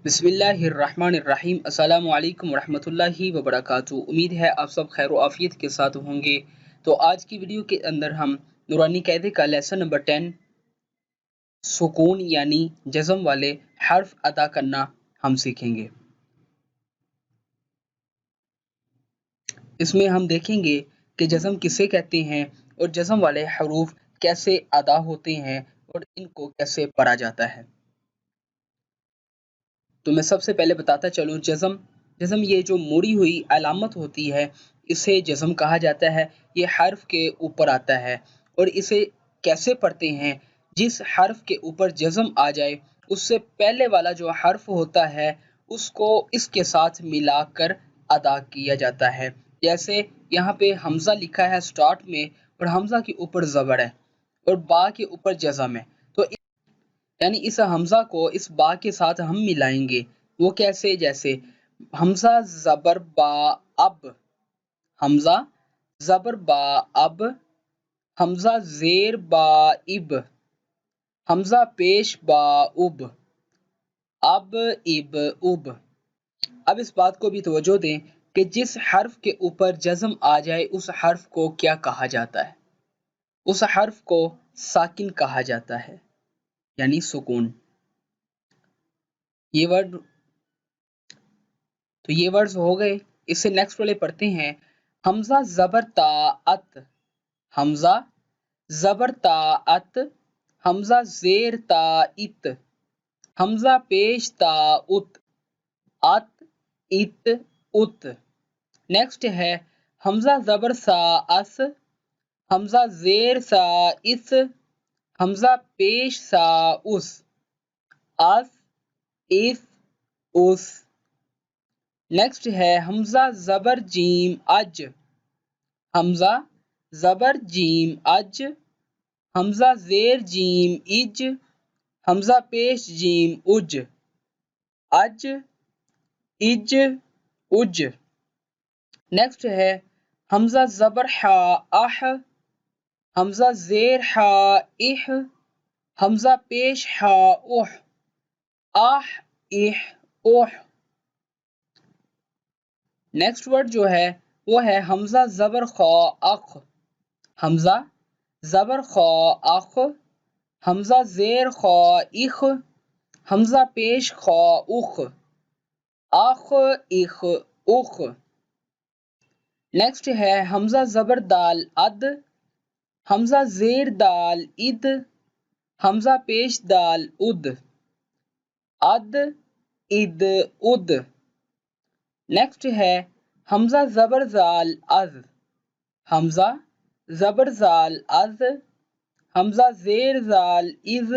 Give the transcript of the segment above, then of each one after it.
بسم اللہ الرحمن الرحیم۔ السلام علیکم ورحمۃ اللہ وبرکاتہ۔ امید ہے آپ سب خیر و عافیت کے ساتھ ہوں گے۔ تو آج کی ویڈیو کے اندر ہم نورانی قاعدے کا لیسن نمبر 10 سکون یعنی جزم والے حرف ادا کرنا ہم سیکھیں گے۔ اس میں ہم دیکھیں گے کہ جزم کسے کہتے ہیں اور جزم والے حروف کیسے ادا ہوتے ہیں اور ان کو کیسے پڑھا جاتا ہے۔ تو میں سب سے پہلے بتاتا چلوں جزم یہ جو موڑی ہوئی علامت ہوتی ہے اسے جزم کہا جاتا ہے۔ یہ حرف کے اوپر آتا ہے اور اسے کیسے پڑھتے ہیں؟ جس حرف کے اوپر جزم آ جائے اس سے پہلے والا جو حرف ہوتا ہے اس کو اس کے ساتھ ملا کر ادا کیا جاتا ہے۔ جیسے یہاں پہ حمزہ لکھا ہے سٹارٹ میں اور حمزہ کے اوپر زبر ہے اور با کے اوپر جزم ہے، تو یعنی اس حمزہ کو اس با کے ساتھ ہم ملائیں گے۔ وہ کیسے؟ جیسے حمزہ زبر با اب، حمزہ زبر با اب، حمزہ زیر با اب، حمزہ پیش با اب، اب اب اب۔ اب اس بات کو بھی توجہ دیں کہ جس حرف کے اوپر جزم آ جائے اس حرف کو کیا کہا جاتا ہے؟ اس حرف کو ساکن کہا جاتا ہے، یعنی سکون۔ یہ ورڈز ہو گئے۔ اس سے نیکسٹ والے پڑھتے ہیں۔ حمزہ زبر تا ات، حمزہ زبر تا ات، حمزہ زیر تا ات، حمزہ پیش تا ات، ات ات ات۔ نیکسٹ ہے حمزہ زبر سا اس، حمزہ زیر سا اس، حمزہ پیش سا اس، اس اس اس۔ نیکسٹ ہے حمزہ زبر جیم اج، حمزہ زبر جیم اج، حمزہ زیر جیم اج، حمزہ پیش جیم اج، اج اج اج۔ نیکسٹ ہے حمزہ زبر حا اح، حمزہ زیر حا اح، حمزہ پیش حا اح، اح اح اح۔ نیکسٹ ورڈ جو ہے وہ ہے حمزہ زبر خا اخ، حمزہ زبر خا اخ، حمزہ زیر خا اخ، حمزہ پیش خا اخ، اخ اخ اخ۔ نیکسٹ ہے حمزہ زبر دال اد، حمزہ زیر دال اد، حمزہ پیش دال اد، اد اد اد۔ نیکسٹ ہے حمزہ زبر زال از، حمزہ زبر زال از، حمزہ زیر زال از،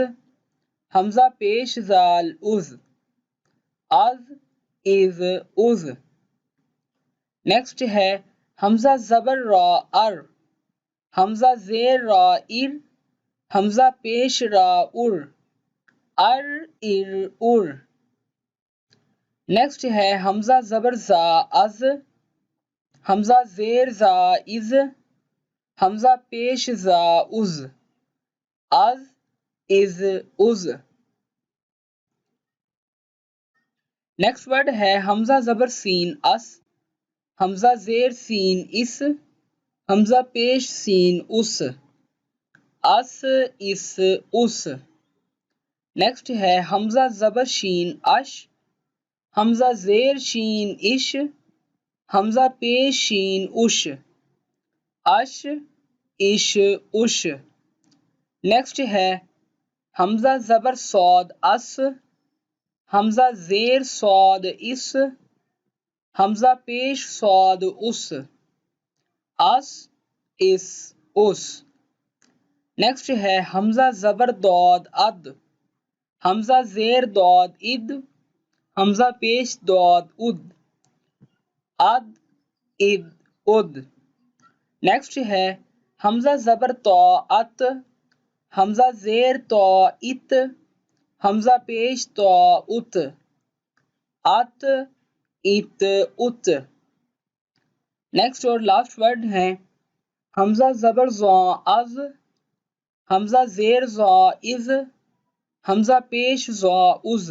حمزہ پیش زال از، از از از۔ نیکسٹ ہے حمزہ زبر را ار، حمزہ زیر را ار، حمزہ پیش را ار، ار ار ار۔ نیکسٹ ہے حمزہ زبر زا از، حمزہ زیر زا از، حمزہ پیش زا از، از از از۔ نیکسٹ ورڈ ہے حمزہ زبر سین اس، حمزہ زیر سین اس، حمزہ پیش سین اس، اس اس اس۔ نیکسٹ ہے حمزہ زبر شین اش، حمزہ زیر شین اش، حمزہ پیش شین اش، اش اش اش۔ نیکسٹ ہے حمزہ زبر صاد اس، حمزہ زیر صاد اس، حمزہ پیش صاد اس، اس اس اس۔ نیکسٹ ہے حمزہ زبر داد اد، حمزہ زیر داد اد، حمزہ پیش داد اد، اد اد اد۔ نیکسٹ ہے حمزہ زبر تا ات، حمزہ زیر تا ات، حمزہ پیش تا ات، ات ات ات۔ نیکسٹ اور لاسٹ ورڈ ہے حمزہ زبر زا از، حمزہ زیر زا از، حمزہ پیش زا از،